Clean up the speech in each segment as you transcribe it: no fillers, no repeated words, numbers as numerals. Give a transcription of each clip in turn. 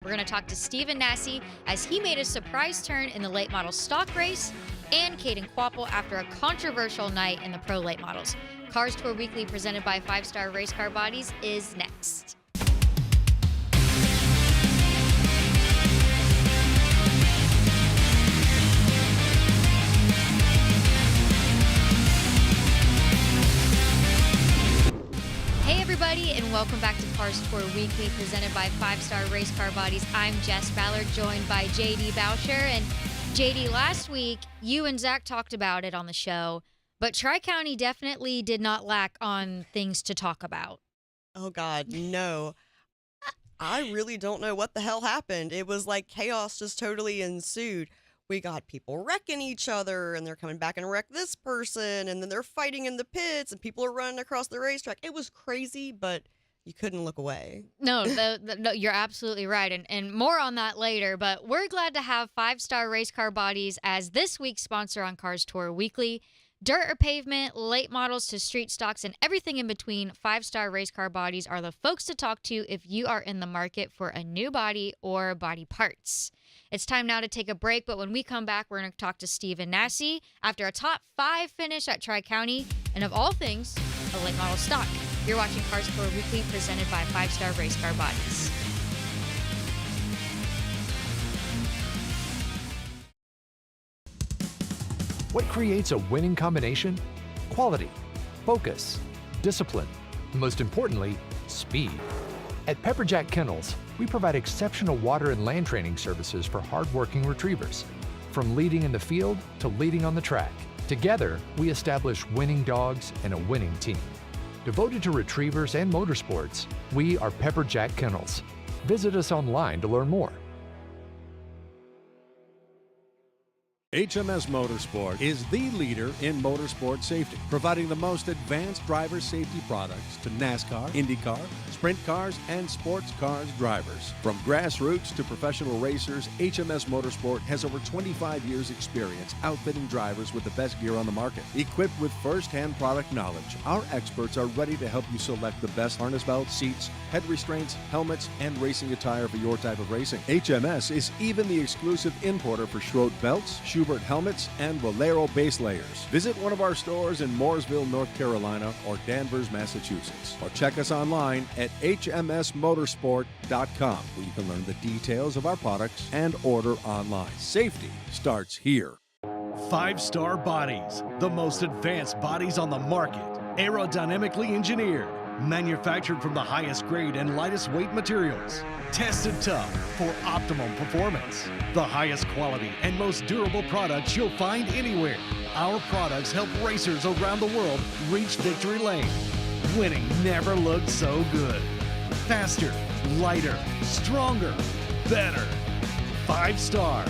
We're going to talk to Stephen Nasse as he made a surprise turn in the late model stock race, and Caden Kvapil after a controversial night in the pro late models. Cars Tour Weekly, presented by 5-Star Race Car Bodies, is next. Hey everybody, and welcome back to Cars Tour Weekly, presented by 5-Star Race Car Bodies. I'm Jess, Ballard, joined by JD Bowsher. And JD, last week, you and Zach talked about it on the show, but Tri-County definitely did not lack on things to talk about. Oh, God, no. I really don't know what the hell happened. It was like chaos just totally ensued. We got people wrecking each other, and they're coming back and wreck this person, and then they're fighting in the pits, and people are running across the racetrack. It was crazy, but you couldn't look away. No, no, you're absolutely right, and more on that later, but we're glad to have 5-Star Race Car Bodies as this week's sponsor on Cars Tour Weekly. Dirt or pavement, late models to street stocks, and everything in between, 5-Star Race Car Bodies are the folks to talk to if you are in the market for a new body or body parts. It's time now to take a break, but when we come back, we're going to talk to Stephen Nasse after a top 5 finish at Tri-County, and of all things, a late model stock. You're watching Cars Tour Weekly, presented by 5-Star Race Car Bodies. What creates a winning combination? Quality, focus, discipline, and most importantly, speed. At Pepperjack Kennels, we provide exceptional water and land training services for hardworking retrievers. From leading in the field to leading on the track, together we establish winning dogs and a winning team. Devoted to retrievers and motorsports, we are Pepperjack Kennels. Visit us online to learn more. HMS Motorsport is the leader in motorsport safety, providing the most advanced driver safety products to NASCAR, IndyCar, sprint cars, and sports cars drivers. From grassroots to professional racers, HMS Motorsport has over 25 years' experience outfitting drivers with the best gear on the market. Equipped with first-hand product knowledge, our experts are ready to help you select the best harness belts, seats, head restraints, helmets, and racing attire for your type of racing. HMS is even the exclusive importer for Schroth belts, Schubert helmets, and Valero base layers. Visit one of our stores in Mooresville, North Carolina, or Danvers, Massachusetts, or check us online at hmsmotorsport.com, where you can learn the details of our products and order online. Safety starts here. 5-Star Bodies, the most advanced bodies on the market, aerodynamically engineered, manufactured from the highest grade and lightest weight materials, tested tough for optimum performance. The highest quality and most durable products you'll find anywhere. Our products help racers around the world reach victory lane. Winning never looked so good. Faster, lighter, stronger, better. 5-Star.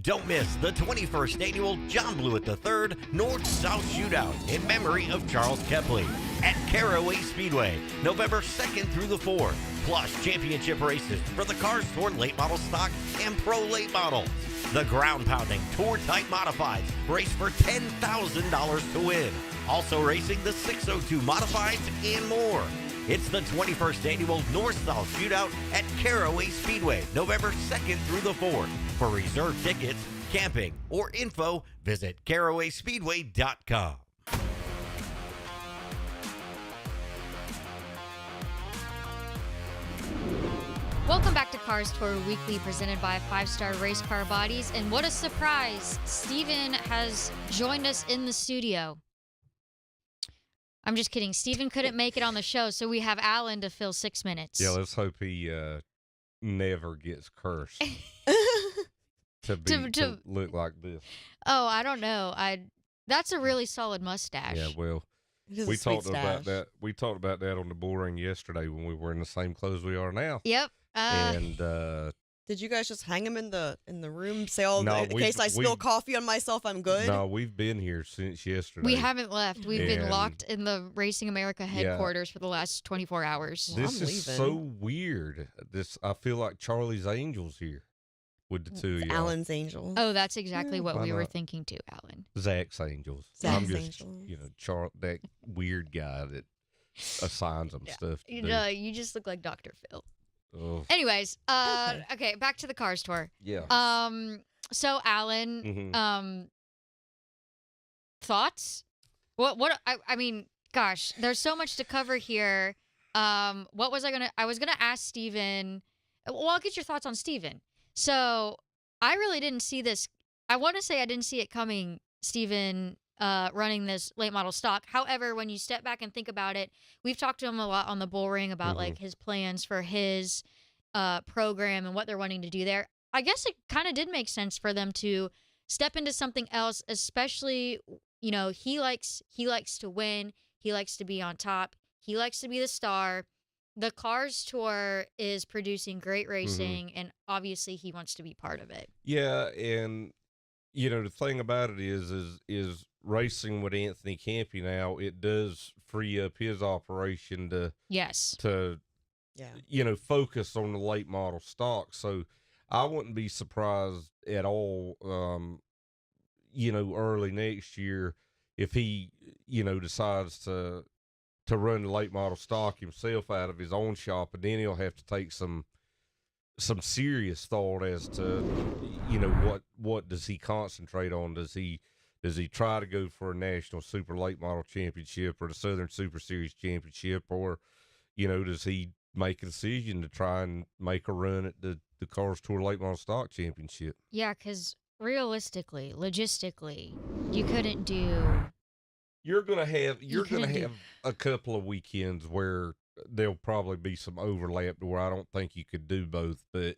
Don't miss the 21st annual John Blewett III North-South Shootout in memory of Charles Kepley at Caraway Speedway, November 2nd through the 4th, plus championship races for the Cars Tour Late Model Stock and Pro Late Models. The ground-pounding Tour-type Modifieds race for $10,000 to win. Also racing the 602 Modifieds and more. It's the 21st annual North-South Shootout at Caraway Speedway, November 2nd through the 4th. For reserved tickets, camping, or info, visit carawayspeedway.com. Welcome back to Cars Tour Weekly, presented by 5-Star Race Car Bodies. And what a surprise, Stephen has joined us in the studio. I'm just kidding. Stephen couldn't make it on the show, so we have Alan to fill 6 minutes. Yeah, let's hope he never gets cursed to look like this. Oh, I don't know. That's a really solid mustache. Yeah, well, we talked about that. We talked about that on the bull ring yesterday when we were in the same clothes we are now. Yep. And did you guys just hang him in the room? Say, in case I spill coffee on myself, I'm good. No, we've been here since yesterday. We haven't left. We've been locked in the Racing America headquarters for the last 24 hours. This is so weird. I feel like Charlie's Angels here with the two of y'all. Alan's Angels. Oh, that's exactly what we were thinking too, Alan. Zach's Angels. Zach's Angels. That weird guy that assigns them stuff to do. You just look like Dr. Phil. Oh. Anyways, okay, back to the Cars tour. Yeah. So Alan, Mhm. thoughts? I mean, gosh, there's so much to cover here. What was I was gonna ask Steven. Well, I'll get your thoughts on Steven. So I really didn't see this. I want to say I didn't see it coming, Steven, running this late model stock. However, when you step back and think about it, we've talked to him a lot on the Bull Ring about like his plans for his program and what they're wanting to do there. I guess it kind of did make sense for them to step into something else, especially, you know, he likes to win, he likes to be on top, he likes to be the star. The Cars tour is producing great racing, and obviously he wants to be part of it. Yeah, and you know the thing about it is racing with Anthony Campy now. It does free up his operation to Yes. you know, focus on the late model stock. So I wouldn't be surprised at all, you know, early next year if he, you know, decides to run the late model stock himself out of his own shop, and then he'll have to take some serious thought as to, you know, what does he concentrate on? Does he try to go for a national super late model championship or the Southern Super Series championship, or, you know, does he make a decision to try and make a run at the Cars Tour Late Model Stock Championship? Yeah, because realistically, logistically, you couldn't do. You're gonna have a couple of weekends where there'll probably be some overlap to where I don't think you could do both. But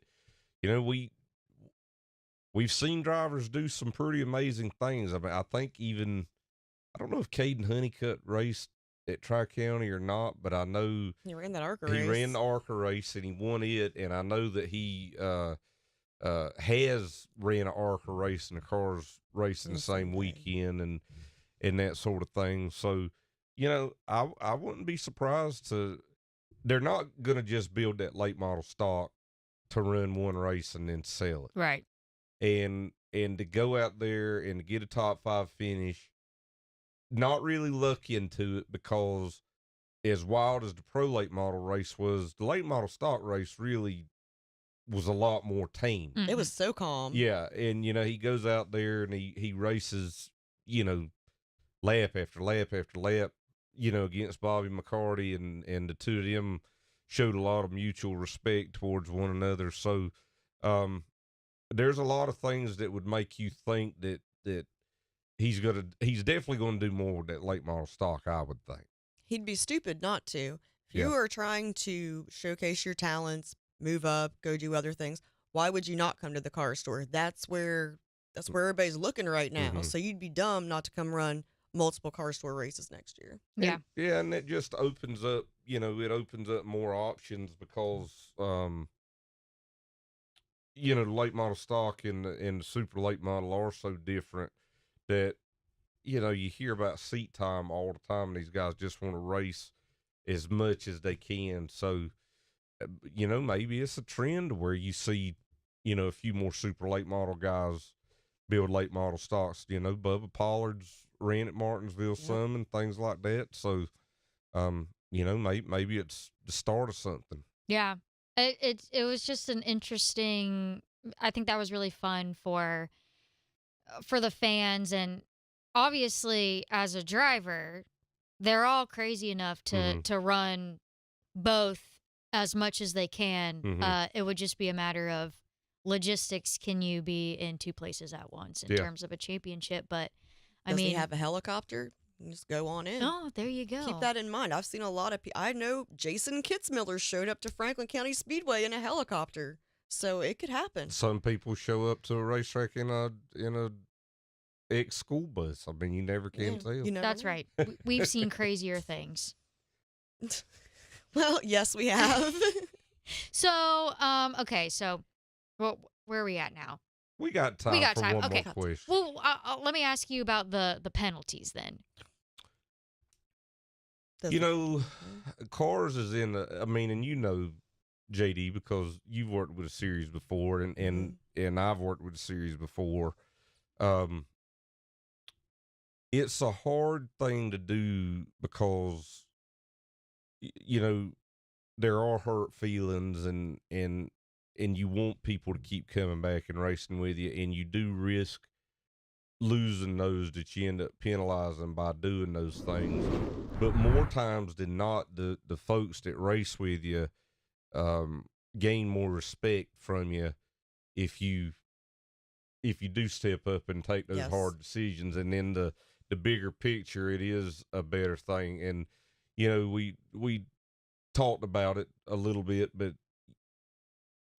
you know, we've seen drivers do some pretty amazing things. I mean, I think even I don't know if Caden Honeycutt raced at Tri-County or not, but I know He ran that ARCA race. He ran the ARCA race and he won it, and I know that he has ran an ARCA race and the cars racing the same weekend and that sort of thing. So, you know, I wouldn't be surprised they're not going to just build that late model stock to run one race and then sell it. Right. And to go out there and to get a top 5 finish, not really look into it, because as wild as the pro late model race was, the late model stock race really was a lot more tame. It was so calm. Yeah. And, you know, he goes out there and he races, you know, lap after lap after lap, you know, against Bobby McCarty, and the two of them showed a lot of mutual respect towards one another. So, there's a lot of things that would make you think that he's definitely going to do more with that late model stock, I would think. He'd be stupid not to. If you are trying to showcase your talents, move up, go do other things, why would you not come to the car store? That's where everybody's looking right now. So you'd be dumb not to come run multiple car store races next year. Yeah. And it just opens up, you know, it opens up more options because, you know, the late model stock and the super late model are so different that, you know, you hear about seat time all the time, and these guys just want to race as much as they can. So, you know, maybe it's a trend where you see, you know, a few more super late model guys build late model stocks. You know, Bubba Pollard's ran at Martinsville some and things like that. So, you know, maybe it's the start of something. Yeah. It was just an interesting. I think that was really fun for the fans, and obviously as a driver, they're all crazy enough to run both as much as they can. It would just be a matter of logistics. Can you be in two places at once in terms of a championship? But Does he have a helicopter? Just go on in. Oh, there you go. Keep that in mind. I've seen a lot of people. I know Jason Kitzmiller showed up to Franklin County Speedway in a helicopter, so it could happen. Some people show up to a racetrack in a ex-school bus. I mean, you never can tell. You never That's know. right. We've seen crazier things. Well, yes, we have. So, okay, so where are we at now? We got time. For one Okay. more question. Well, let me ask you about the penalties then. You know, cars is in. I mean, and you know, JD, because you've worked with a series before, and I've worked with a series before. It's a hard thing to do because, you know, there are hurt feelings, and you want people to keep coming back and racing with you, and you do risk losing those that you end up penalizing by doing those things. But more times than not, the folks that race with you gain more respect from you if you do step up and take those hard decisions. And then the bigger picture, it is a better thing. And we talked about it a little bit, but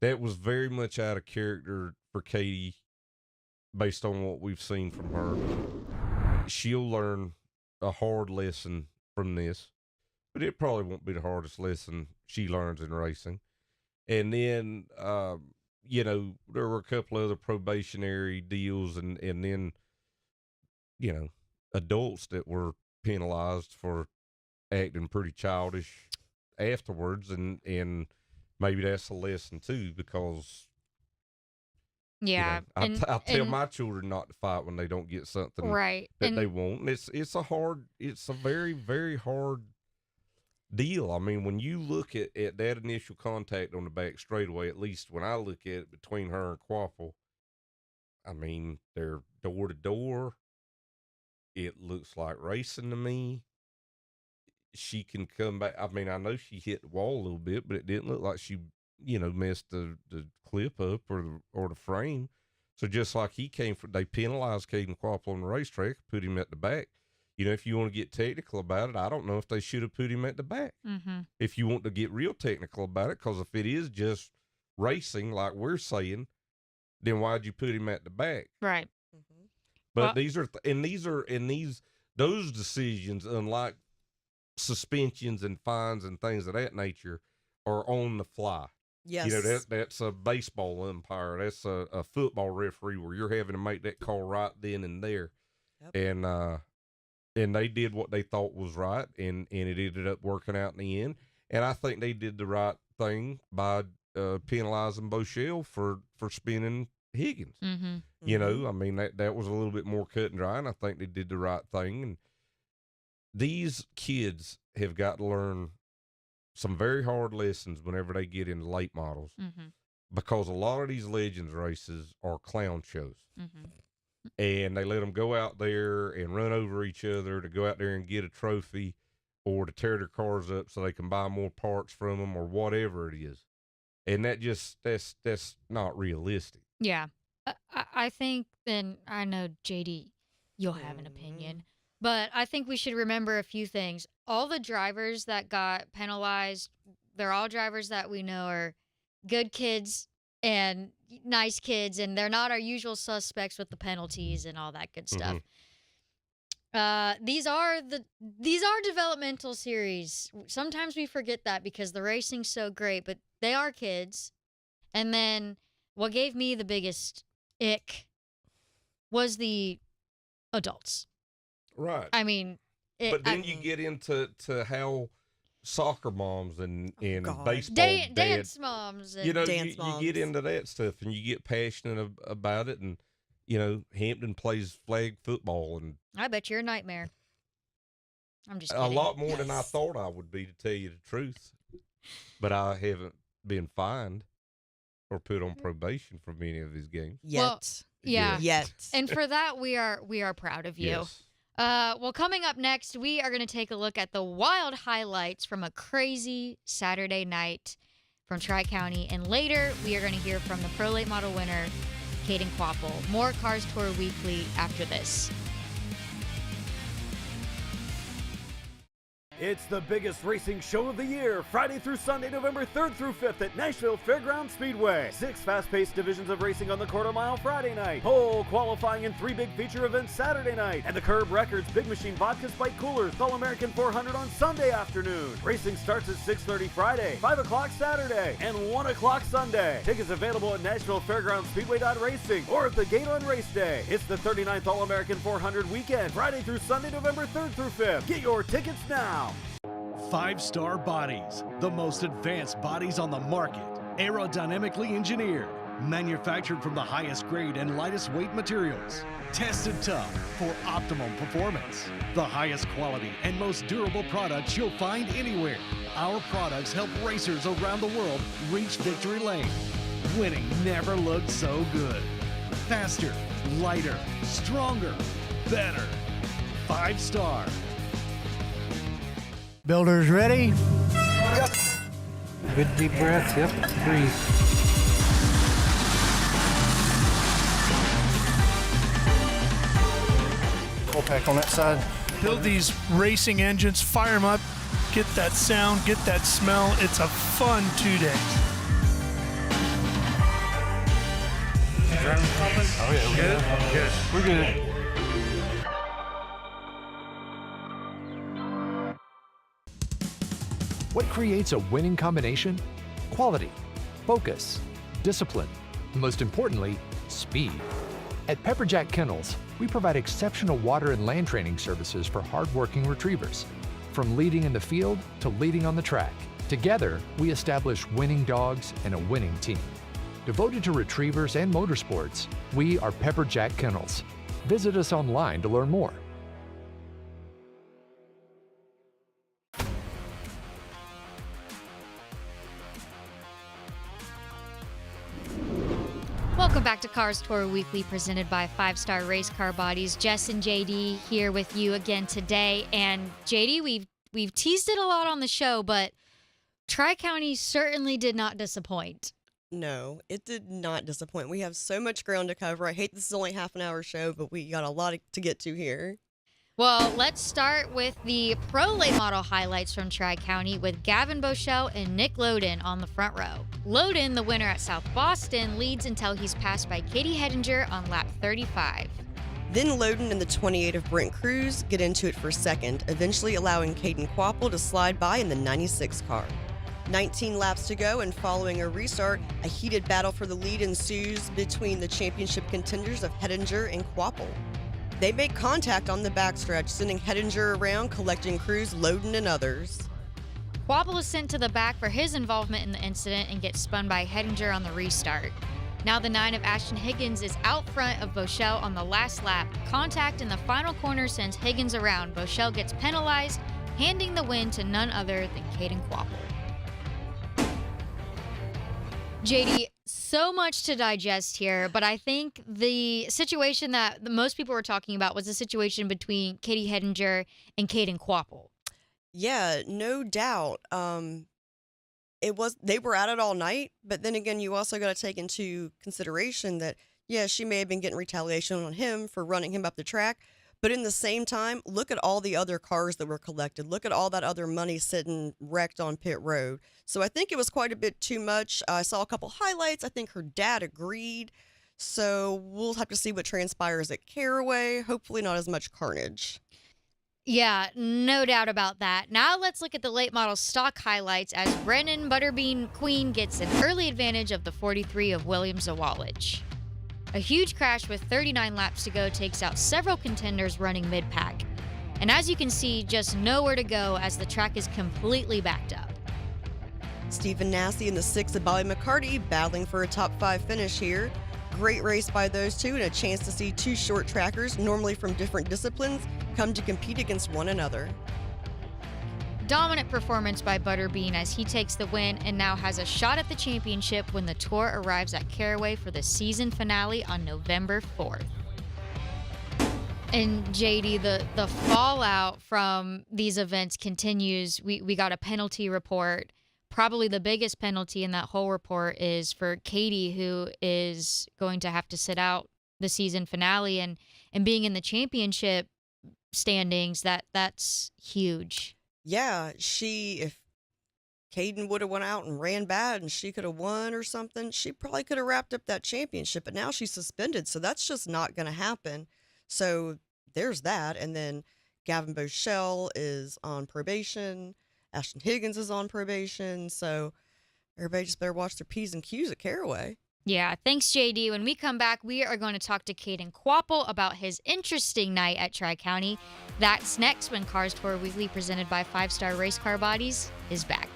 that was very much out of character for Katie based on what we've seen from her. She'll learn a hard lesson from this, but it probably won't be the hardest lesson she learns in racing. And then, there were a couple other probationary deals, and then, adults that were penalized for acting pretty childish afterwards, and maybe that's a lesson too, because I tell my children not to fight when they don't get something right that they want. And it's a very, very hard deal. I mean, when you look at that initial contact on the back straightaway, at least when I look at it between her and Kvapil, I mean, they're door to door. It looks like racing to me. She can come back. I mean, I know she hit the wall a little bit, but it didn't look like she, messed the clip up or the frame. So just like they penalized Caden Kvapil on the racetrack, put him at the back. If you want to get technical about it, I don't know if they should have put him at the back. Mm-hmm. If you want to get real technical about it, because if it is just racing, like we're saying, then why'd you put him at the back? Right. Mm-hmm. But those decisions, unlike suspensions and fines and things of that nature, are on the fly. Yes. That's a baseball umpire. That's a football referee where you're having to make that call right then and there. Yep. And they did what they thought was right, and it ended up working out in the end. And I think they did the right thing by penalizing Bowsher for spinning Higgins. Mm-hmm. I mean, that was a little bit more cut and dry, and I think they did the right thing. And these kids have got to learn some very hard lessons whenever they get into late models, because a lot of these Legends races are clown shows. Mm-hmm. And they let them go out there and run over each other to go out there and get a trophy, or to tear their cars up so they can buy more parts from them, or whatever it is. And that's not realistic. Yeah. I think, and I know, JD, you'll have an opinion, but I think we should remember a few things. All the drivers that got penalized, they're all drivers that we know are good kids and nice kids, and they're not our usual suspects with the penalties and all that good stuff. These are developmental series. Sometimes we forget that because the racing's so great, but they are kids. And then what gave me the biggest ick was the adults. Right. I mean, but then you get into how soccer moms and baseball dance moms and you get into that stuff, and you get passionate about it. And Hampton plays flag football, and I bet you're a nightmare. I'm just kidding. A lot more than I thought I would be, to tell you the truth. But I haven't been fined or put on probation for many of these games yet. Well, yeah. Yet. And for that, we are proud of you. Yes. Well, coming up next, we are going to take a look at the wild highlights from a crazy Saturday night from Tri-County. And later, we are going to hear from the Pro Late Model winner, Caden Kvapil. More Cars Tour Weekly after this. It's the biggest racing show of the year, Friday through Sunday, November 3rd through 5th at Nashville Fairgrounds Speedway. 6 fast-paced divisions of racing on the quarter-mile Friday night, pole qualifying and 3 big feature events Saturday night, and the Curb Records Big Machine Vodka Spike Coolers All-American 400 on Sunday afternoon. Racing starts at 6:30 Friday, 5 o'clock Saturday, and 1 o'clock Sunday. Tickets available at Nashville Fairgrounds Speedway.racing or at the gate on race day. It's the 39th All-American 400 weekend, Friday through Sunday, November 3rd through 5th. Get your tickets now. 5-star bodies, the most advanced bodies on the market, aerodynamically engineered, Manufactured from the highest grade and lightest weight materials. Tested tough for optimum performance. The highest quality and most durable products you'll find anywhere. Our products help racers around the world reach victory lane. Winning never looked so good. Faster, lighter, stronger, better. 5-star. Builders ready? Yep. Good deep breath. Yep. Breathe. Full pack on that side. Build these racing engines, fire them up, get that sound, get that smell. It's a fun 2 days. Oh yeah, we're good. What creates a winning combination? Quality, focus, discipline, and most importantly, speed. At Pepperjack Kennels, we provide exceptional water and land training services for hardworking retrievers. From leading in the field to leading on the track, together we establish winning dogs and a winning team. Devoted to retrievers and motorsports, we are Pepperjack Kennels. Visit us online to learn more. Welcome back to Cars Tour Weekly, presented by 5-Star Race Car Bodies. Jess and JD here with you again today. And JD, we've teased it a lot on the show, but Tri-County certainly did not disappoint. No, it did not disappoint. We have so much ground to cover. I hate this is only half an hour show, but we got a lot to get to here. Well, let's start with the pro late model highlights from Tri-County with Gavin Bowsher and Nick Loden on the front row. Loden, the winner at South Boston, leads until he's passed by Katie Hedinger on lap 35. Then Loden and the 28 of Brent Cruz get into it for second, eventually allowing Caden Kvapil to slide by in the 96 car. 19 laps to go, and following a restart, a heated battle for the lead ensues between the championship contenders of Hedinger and Kvapil. They make contact on the backstretch, sending Hedinger around, collecting Cruz, Loden, and others. Kvapil is sent to the back for his involvement in the incident and gets spun by Hedinger on the restart. Now the 9 of Ashton Higgins is out front of Bowsher on the last lap. Contact in the final corner sends Higgins around. Bowsher gets penalized, handing the win to none other than Caden Kvapil. JD, so much to digest here, but I think the situation that most people were talking about was the situation between Katie Hedinger and Caden Kvapil. Yeah, no doubt. They were at it all night, but then again, you also got to take into consideration that, yeah, she may have been getting retaliation on him for running him up the track, but in the same time, look at all the other cars that were collected. Look at all that other money sitting wrecked on pit road. So I think it was quite a bit too much. I saw a couple highlights. I think her dad agreed. So we'll have to see what transpires at Caraway. Hopefully not as much carnage. Yeah, no doubt about that. Now let's look at the late model stock highlights as Brennan Butterbean Queen gets an early advantage of the 43 of William Zawalich. A huge crash with 39 laps to go takes out several contenders running mid-pack. And as you can see, just nowhere to go as the track is completely backed up. Stephen Nassy and the 6 of Bobby McCarty battling for a top 5 finish here. Great race by those two and a chance to see two short trackers, normally from different disciplines, come to compete against one another. Dominant performance by Butterbean as he takes the win and now has a shot at the championship when the tour arrives at Caraway for the season finale on November 4th. And JD, the fallout from these events continues. We got a penalty report. Probably the biggest penalty in that whole report is for Katie, who is going to have to sit out the season finale, and being in the championship standings, that's huge. Yeah, if Caden would have went out and ran bad and she could have won or something, she probably could have wrapped up that championship, but now she's suspended, so that's just not going to happen. So there's that. And then Gavin Bowsher is on probation. Ashton Higgins is on probation. So everybody just better watch their P's and Q's at Caraway. Yeah, thanks, JD. When we come back, we are going to talk to Caden Kvapil about his interesting night at Tri-County. That's next when Cars Tour Weekly, presented by 5-Star Race Car Bodies, is back.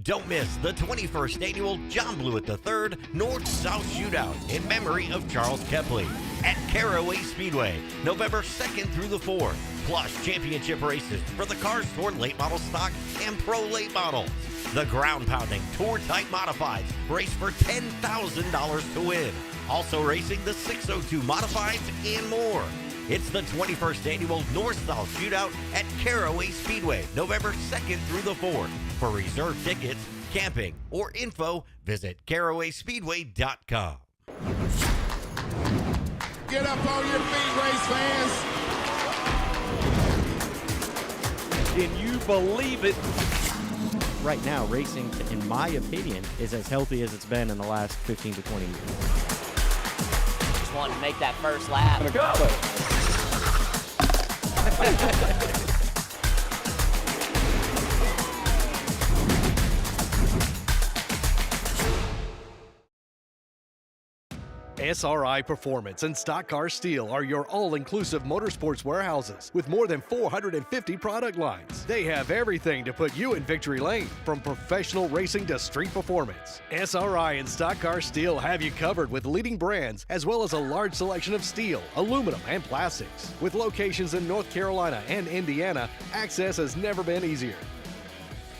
Don't miss the 21st annual John Blewett III North-South Shootout in memory of Charles Kepley at Caraway Speedway, November 2nd through the 4th, plus championship races for the Cars Tour late model stock and pro late models. The ground-pounding Tour-type modifieds race for $10,000 to win. Also racing the 602 modifieds and more. It's the 21st annual North-South Shootout at Caraway Speedway, November 2nd through the 4th. For reserved tickets, camping, or info, visit carawayspeedway.com. Get up on your feet, race fans. Can you believe it? Right now, racing, in my opinion, is as healthy as it's been in the last 15 to 20 years. Just wanted to make that first lap. Go! SRI Performance and Stock Car Steel are your all-inclusive motorsports warehouses with more than 450 product lines. They have everything to put you in victory lane, from professional racing to street performance. SRI and Stock Car Steel have you covered with leading brands as well as a large selection of steel, aluminum, and plastics. With locations in North Carolina and Indiana, access has never been easier.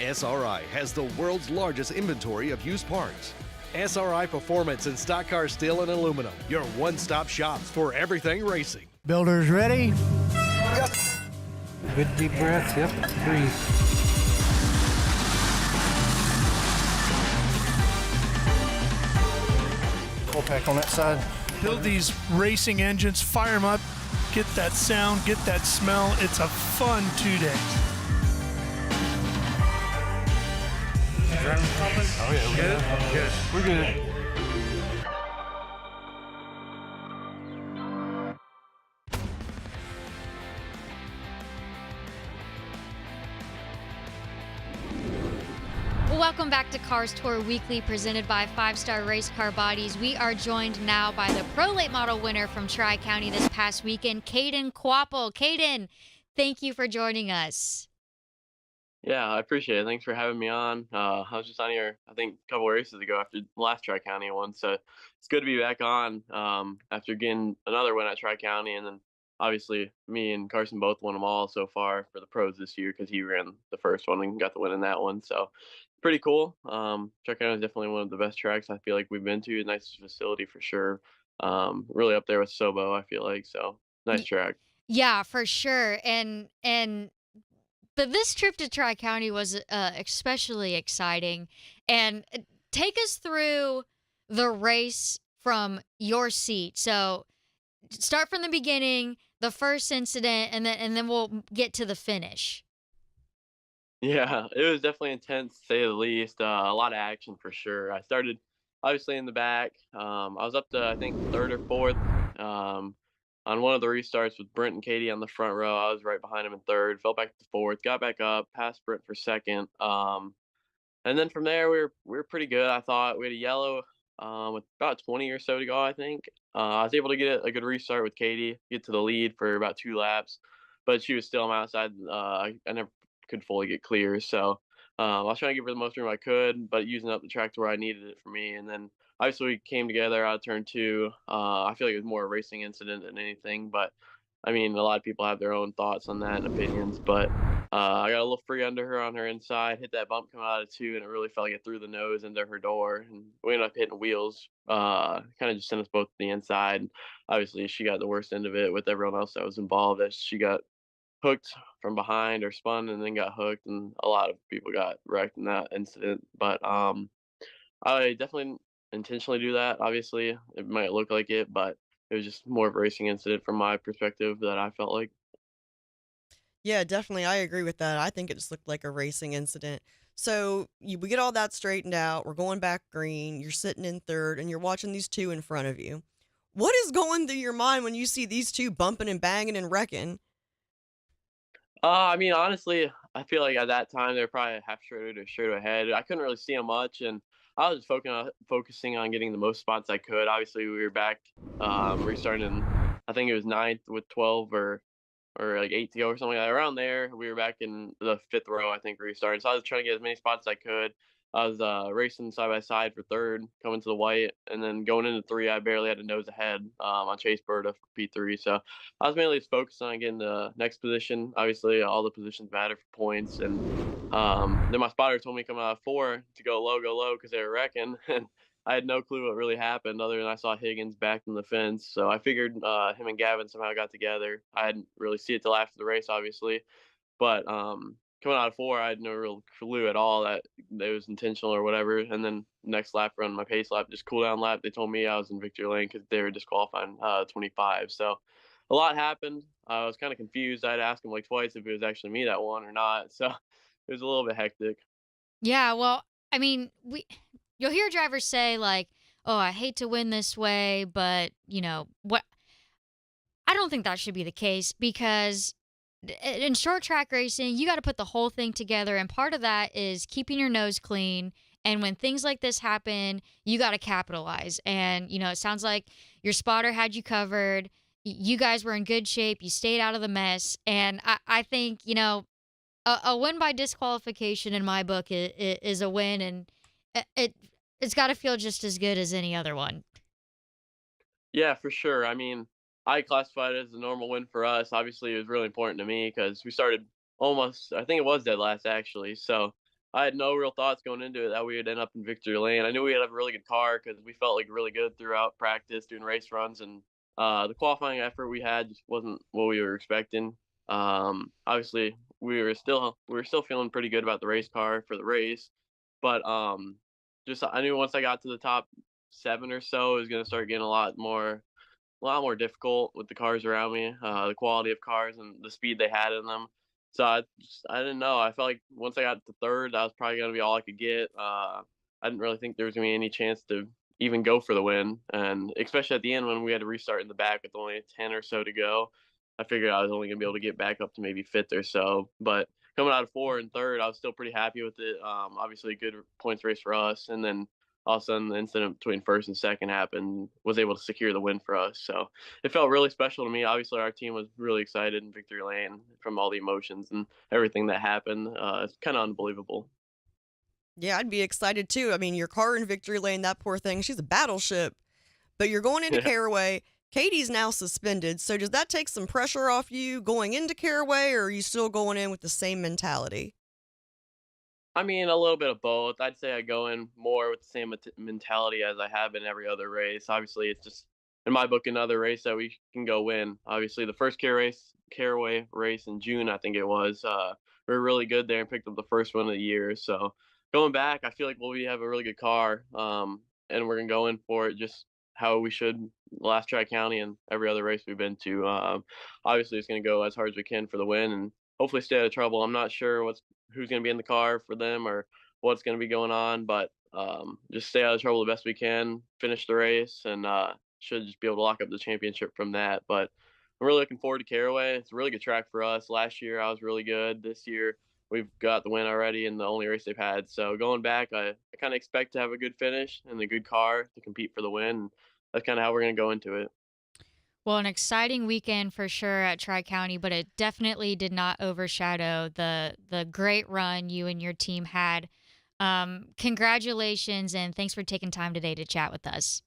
SRI has the world's largest inventory of used parts. SRI Performance and Stock Car Steel and Aluminum, your one-stop shops for everything racing. Builders ready? Yep. Good deep breath. Yep. Breathe. Full pack on that side. Build these racing engines, fire them up, get that sound, get that smell. It's a fun 2 days. Oh yeah, we're good. We're good. Welcome back to Cars Tour Weekly, presented by 5-Star Race Car Bodies. We are joined now by the Pro Late Model winner from Tri-County this past weekend, Caden Kvapil. Caden, thank you for joining us. Yeah, I appreciate it. Thanks for having me on. I was just on here, I think, a couple of races ago after the last Tri-County one, so it's good to be back on after getting another win at Tri-County, and then obviously me and Carson both won them all so far for the pros this year because he ran the first one and got the win in that one, so pretty cool. Tri-County is definitely one of the best tracks I feel like we've been to. Nicest facility for sure. Really up there with Sobo, I feel like, so nice track. Yeah, for sure. But this trip to Tri-County was especially exciting. And take us through the race from your seat. So start from the beginning, the first incident, and then we'll get to the finish. Yeah, it was definitely intense, to say the least. A lot of action for sure. I started obviously in the back. I was up to, I think, third or fourth. On one of the restarts with Brent and Katie on the front row, I was right behind him in third, fell back to fourth, got back up, passed Brent for second. And then from there, we were pretty good, I thought. We had a yellow with about 20 or so to go, I think. I was able to get a good restart with Katie, get to the lead for about 2 laps, but she was still on my outside. I never could fully get clear, so I was trying to give her the most room I could, but using up the track to where I needed it for me. And then obviously we came together out of turn 2. I feel like it was more a racing incident than anything, but I mean, a lot of people have their own thoughts on that and opinions, but I got a little free under her on her inside, hit that bump coming out of 2, and it really felt like it threw the nose into her door, and we ended up hitting wheels, kind of just sent us both to the inside. Obviously she got the worst end of it with everyone else that was involved, as she got hooked from behind or spun and then got hooked, and a lot of people got wrecked in that incident. But I definitely intentionally do that. Obviously it might look like it, but it was just more of a racing incident from my perspective that I felt like. Yeah, definitely. I agree with that. I think it just looked like a racing incident. So we get all that straightened out. We're going back green. You're sitting in third, and you're watching these 2 in front of you. What is going through your mind when you see these 2 bumping and banging and wrecking? I mean, honestly, I feel like at that time they were probably a half straight or straight ahead. I couldn't really see them much, and I was focusing on getting the most spots I could. Obviously, we were back restarting. I think it was 9th with 12 or like 8 to go or something like that. Around there, we were back in the 5th row, I think, restarting. So I was trying to get as many spots as I could. I was racing side by side for third, coming to the white, and then going into three, I barely had a nose ahead on Chase Berta for P3. So I was mainly just focused on getting the next position. Obviously, all the positions matter for points. And then my spotter told me coming out of four to go low, because they were wrecking. And I had no clue what really happened other than I saw Higgins back in the fence. So I figured him and Gavin somehow got together. I didn't really see it till after the race, obviously. But coming out of four, I had no real clue at all that it was intentional or whatever. And then next lap run, my pace lap, just cool down lap, they told me I was in victory lane because they were disqualifying 25. So a lot happened. I was kind of confused. I had asked him like twice if it was actually me that won or not. So it was a little bit hectic. Yeah, well, I mean, you'll hear drivers say like, "Oh, I hate to win this way, but what?" I don't think that should be the case because in short track racing, you got to put the whole thing together, and part of that is keeping your nose clean. And when things like this happen, you got to capitalize. And it sounds like your spotter had you covered. You guys were in good shape. You stayed out of the mess, and I think a win by disqualification in my book is a win, and it's got to feel just as good as any other one. Yeah, for sure. I mean, I classified it as a normal win for us. Obviously, it was really important to me because we started almost, I think it was dead last actually. So I had no real thoughts going into it that we would end up in victory lane. I knew we had a really good car because we felt like really good throughout practice, doing race runs, and the qualifying effort we had just wasn't what we were expecting. Obviously, we were still feeling pretty good about the race car for the race, but just I knew once I got to the top 7 or so, it was going to start getting a lot more difficult with the cars around me, the quality of cars and the speed they had in them. So I didn't know. I felt like once I got to third, that was probably going to be all I could get. I didn't really think there was going to be any chance to even go for the win. And especially at the end when we had to restart in the back with only 10 or so to go, I figured I was only going to be able to get back up to maybe 5th or so. But coming out of 4 and 3rd, I was still pretty happy with it. Obviously a good points race for us. And then all of a sudden the incident between 1st and 2nd happened, was able to secure the win for us. So it felt really special to me. Obviously our team was really excited in victory lane from all the emotions and everything that happened. It's kind of unbelievable. Yeah, I'd be excited too. I mean, your car in victory lane, that poor thing, she's a battleship. But you're going into Caraway. Katie's now suspended. So does that take some pressure off you going into Caraway, or are you still going in with the same mentality? I mean, a little bit of both. I'd say I go in more with the same mentality as I have in every other race. Obviously, it's just, in my book, another race that we can go win. Obviously, the first Caraway race in June, I think it was, we were really good there and picked up the first one of the year. So going back, I feel like we have a really good car, and we're going to go in for it just how we should last Tri-County and every other race we've been to. Obviously, it's going to go as hard as we can for the win and hopefully stay out of trouble. I'm not sure who's going to be in the car for them or what's going to be going on, but just stay out of trouble the best we can, finish the race, and should just be able to lock up the championship from that. But I'm really looking forward to Caraway. It's a really good track for us. Last year, I was really good. This year, we've got the win already in the only race they've had. So going back, I kind of expect to have a good finish and a good car to compete for the win. That's kind of how we're going to go into it. Well, an exciting weekend for sure at Tri-County, but it definitely did not overshadow the great run you and your team had. Congratulations, and thanks for taking time today to chat with us.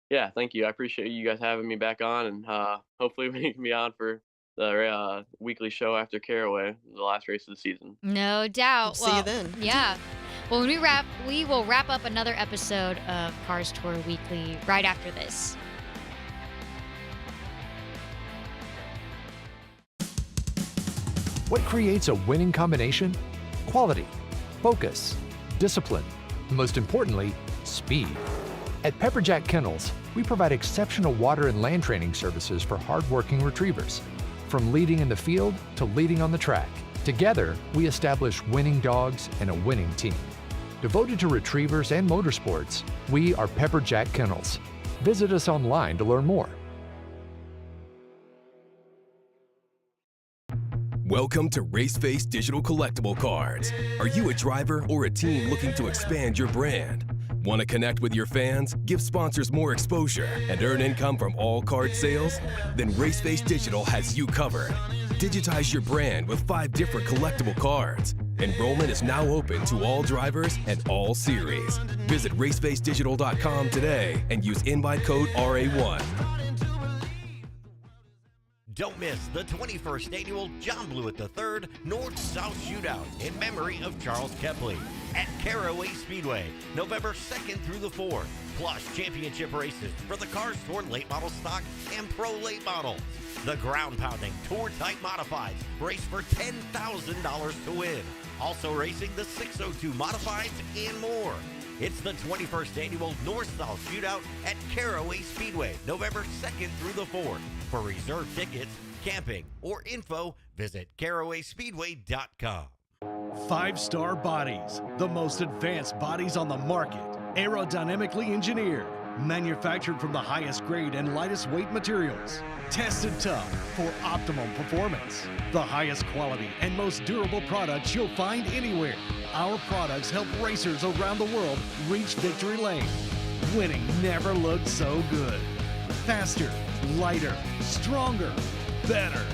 Yeah, thank you. I appreciate you guys having me back on, and hopefully we can be on for the weekly show after Caraway, the last race of the season. No doubt. See you then. Yeah. Well, when we will wrap up another episode of Cars Tour Weekly right after this. What creates a winning combination? Quality, focus, discipline, and most importantly, speed. At Pepperjack Kennels, we provide exceptional water and land training services for hardworking retrievers. From leading in the field to leading on the track, together we establish winning dogs and a winning team. Devoted to retrievers and motorsports, we are Pepperjack Kennels. Visit us online to learn more. Welcome to Raceface Digital Collectible Cards. Are you a driver or a team looking to expand your brand? Want to connect with your fans, give sponsors more exposure, and earn income from all card sales? Then Raceface Digital has you covered. Digitize your brand with 5 different collectible cards. Enrollment is now open to all drivers and all series. Visit racefacedigital.com today and use invite code RA1. Don't miss the 21st annual John Blewett III North-South Shootout in memory of Charles Kepley at Caraway Speedway, November 2nd through the 4th. Plus championship races for the Cars Tour late model stock and pro late models. The ground-pounding tour-type modifieds race for $10,000 to win. Also racing the 602 modifieds and more. It's the 21st annual North-South Shootout at Caraway Speedway, November 2nd through the 4th. For reserved tickets, camping, or info, visit carawayspeedway.com. 5-star bodies, the most advanced bodies on the market. Aerodynamically engineered, manufactured from the highest grade and lightest weight materials. Tested tough for optimum performance. The highest quality and most durable products you'll find anywhere. Our products help racers around the world reach victory lane. Winning never looked so good. Faster, lighter, stronger, better.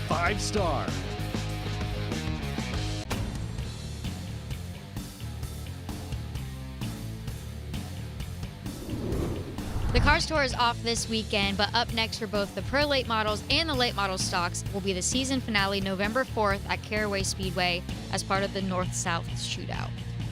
5-star. The Cars Tour is off this weekend, but up next for both the Pro Late Models and the Late Model stocks will be the season finale November 4th at Caraway Speedway as part of the North-South Shootout.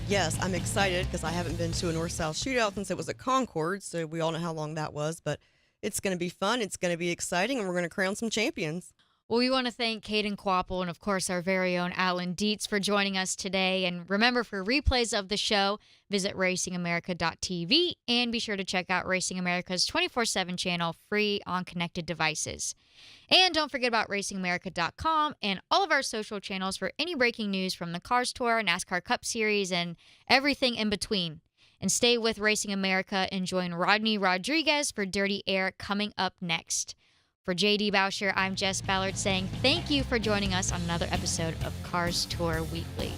Yes, I'm excited because I haven't been to a North-South Shootout since it was at Concord, so we all know how long that was, but it's going to be fun, it's going to be exciting, and we're going to crown some champions. Well, we want to thank Caden Kvapil and, of course, our very own Alan Dietz for joining us today. And remember, for replays of the show, visit racingamerica.tv and be sure to check out Racing America's 24/7 channel free on connected devices. And don't forget about racingamerica.com and all of our social channels for any breaking news from the Cars Tour, NASCAR Cup Series, and everything in between. And stay with Racing America and join Rodney Rodriguez for Dirty Air coming up next. For JD Bowsher, I'm Jess Ballard saying thank you for joining us on another episode of Cars Tour Weekly.